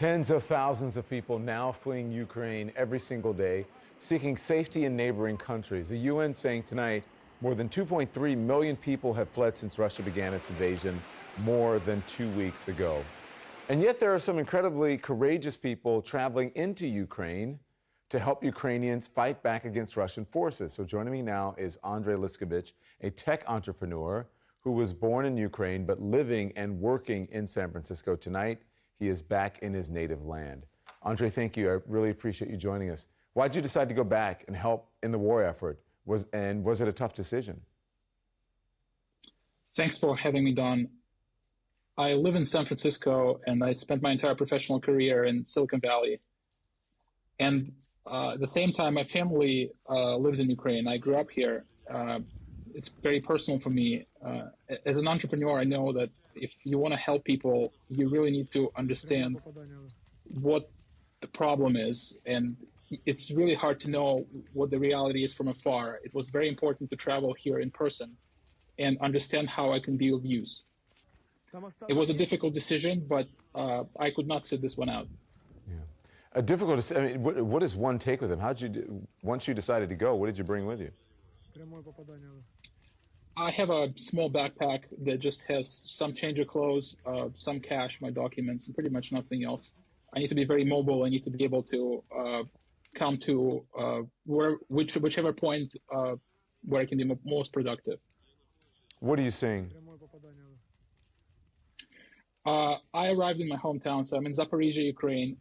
Tens of thousands of people now fleeing Ukraine every single day, seeking safety in neighboring countries. The UN saying tonight more than 2.3 million people have fled since Russia began its invasion more than 2 weeks ago. And yet there are some incredibly courageous people traveling into Ukraine to help Ukrainians fight back against Russian forces. So joining me now is Andrey Liscovich, a tech entrepreneur who was born in Ukraine but living and working in San Francisco. Tonight, he is back in his native land. Andrey, thank you. I really appreciate you joining us. Why did you decide to go back and help in the war effort? Was it a tough decision? Thanks for having me, Don. I live in San Francisco, and I spent my entire professional career in Silicon Valley. And at the same time, my family lives in Ukraine. I grew up here. It's very personal for me. As an entrepreneur, I know that if you want to help people, you really need to understand what the problem is. And it's really hard to know what the reality is from afar. It was very important to travel here in person and understand how I can be of use. It was a difficult decision, but I could not sit this one out. Yeah. A difficult decision. I mean, what does one take with him? How'd you do, once you decided to go, what did you bring with you? I have a small backpack that just has some change of clothes, some cash, my documents, and pretty much nothing else. I need to be very mobile. I need to be able to come to whichever point where I can be most productive. What are you seeing? I arrived in my hometown, so I'm in Zaporizhia, Ukraine.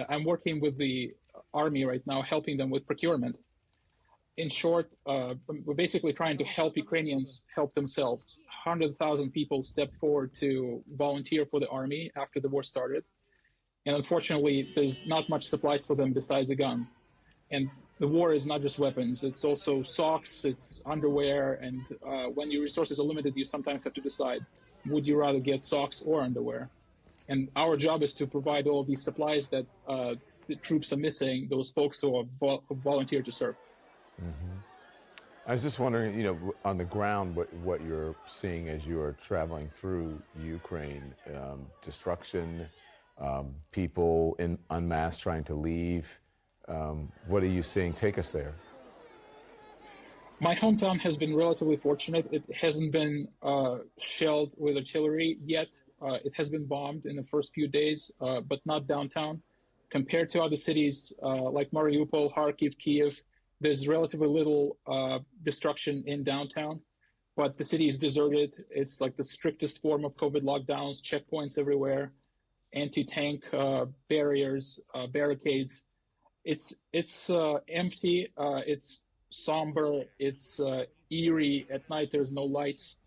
I'm working with the army right now, helping them with procurement. In short, we're basically trying to help Ukrainians help themselves. 100,000 people stepped forward to volunteer for the army after the war started. And unfortunately, there's not much supplies for them besides a gun. And the war is not just weapons, it's also socks, it's underwear. And when your resources are limited, you sometimes have to decide, would you rather get socks or underwear? And our job is to provide all of these supplies that the troops are missing, those folks who are volunteer to serve. Mm-hmm. I was just wondering, on the ground, what you're seeing as you are traveling through Ukraine, destruction, people en masse trying to leave. What are you seeing? Take us there. My hometown has been relatively fortunate. It hasn't been shelled with artillery yet. It has been bombed in the first few days, but not downtown. Compared to other cities like Mariupol, Kharkiv, Kiev, there's relatively little destruction in downtown, but the city is deserted. It's like the strictest form of COVID lockdowns, checkpoints everywhere, anti-tank barriers, barricades. It's empty. It's somber. It's eerie. At night, there's no lights,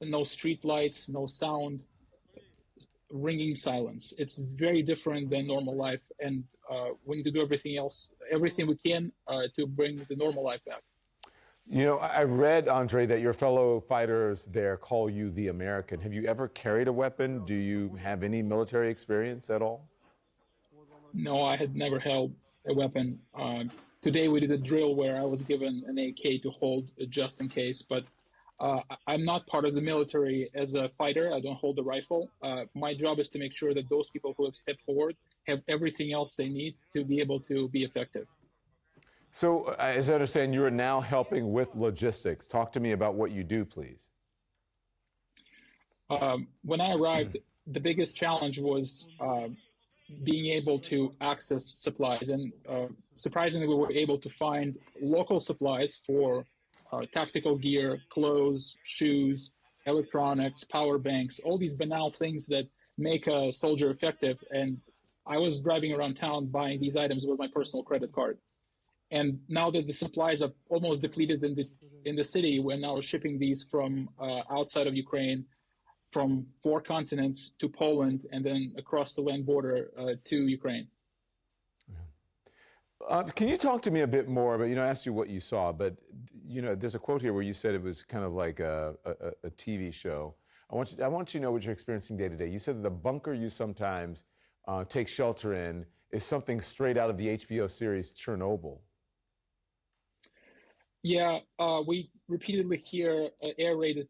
no street lights, no sound, ringing silence. It's very different than normal life, and we need to do everything we can to bring the normal life back. I read, Andrey, that your fellow fighters there call you the American. Have you ever carried a weapon? Do you have any military experience at all? No, I had never held a weapon. Today we did a drill where I was given an AK to hold just in case, but I'm not part of the military as a fighter. I don't hold a rifle. My job is to make sure that those people who have stepped forward have everything else they need to be able to be effective. So, as I understand, you are now helping with logistics. Talk to me about what you do, please. When I arrived, the biggest challenge was being able to access supplies. And surprisingly, we were able to find local supplies for tactical gear, clothes, shoes, electronics, power banks, all these banal things that make a soldier effective. And I was driving around town buying these items with my personal credit card. And now that the supplies are almost depleted in the city, we're now shipping these from outside of Ukraine, from 4 continents to Poland, and then across the land border to Ukraine. Can you talk to me a bit more about, I asked you what you saw, but, there's a quote here where you said it was kind of like a TV show. I want you to know what you're experiencing day to day. You said that the bunker you sometimes take shelter in is something straight out of the HBO series Chernobyl. Yeah, we repeatedly hear air-raid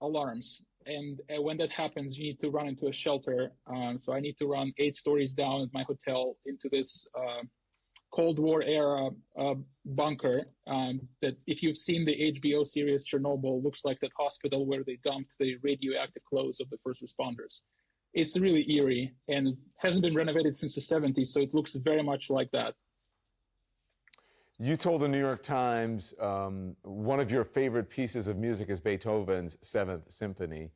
alarms. And when that happens, you need to run into a shelter. So I need to run 8 stories down at my hotel into this Cold War era bunker that, if you've seen the HBO series Chernobyl, looks like that hospital where they dumped the radioactive clothes of the first responders. It's really eerie and hasn't been renovated since the 70s, so it looks very much like that. You told the New York Times one of your favorite pieces of music is Beethoven's Seventh Symphony.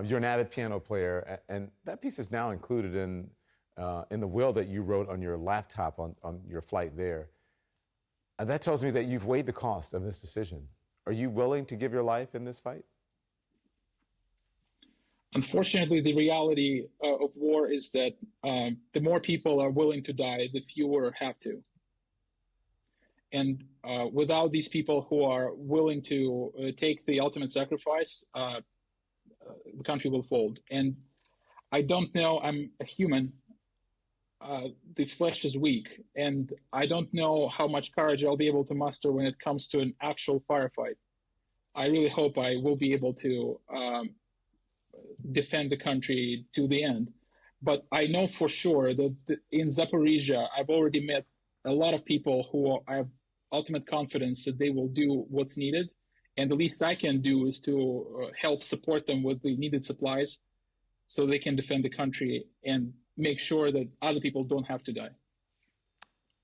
You're an avid piano player, and that piece is now included in the will that you wrote on your laptop on your flight there. And that tells me that you've weighed the cost of this decision. Are you willing to give your life in this fight? Unfortunately, the reality of war is that the more people are willing to die, the fewer have to. And without these people who are willing to take the ultimate sacrifice, the country will fold. And I don't know, I'm a human. The flesh is weak, and I don't know how much courage I'll be able to muster when it comes to an actual firefight. I really hope I will be able to defend the country to the end. But I know for sure that in Zaporizhia, I've already met a lot of people who I have ultimate confidence that they will do what's needed. And the least I can do is to help support them with the needed supplies so they can defend the country and make sure that other people don't have to die.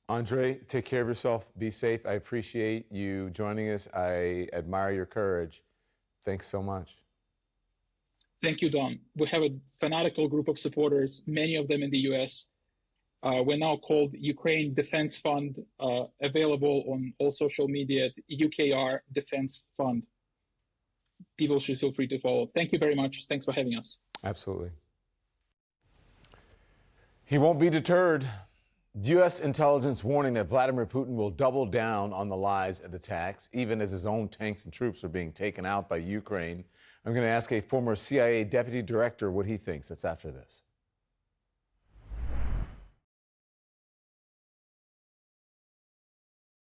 Andrey, take care of yourself. Be safe. I appreciate you joining us. I admire your courage. Thanks so much. Thank you, Don. We have a fanatical group of supporters, many of them in the US. We're now called Ukraine Defense Fund, available on all social media at UKR Defense Fund. People should feel free to follow. Thank you very much. Thanks for having us. Absolutely. He won't be deterred. U.S. intelligence warning that Vladimir Putin will double down on the lies and attacks, even as his own tanks and troops are being taken out by Ukraine. I'm going to ask a former CIA deputy director what he thinks. That's after this.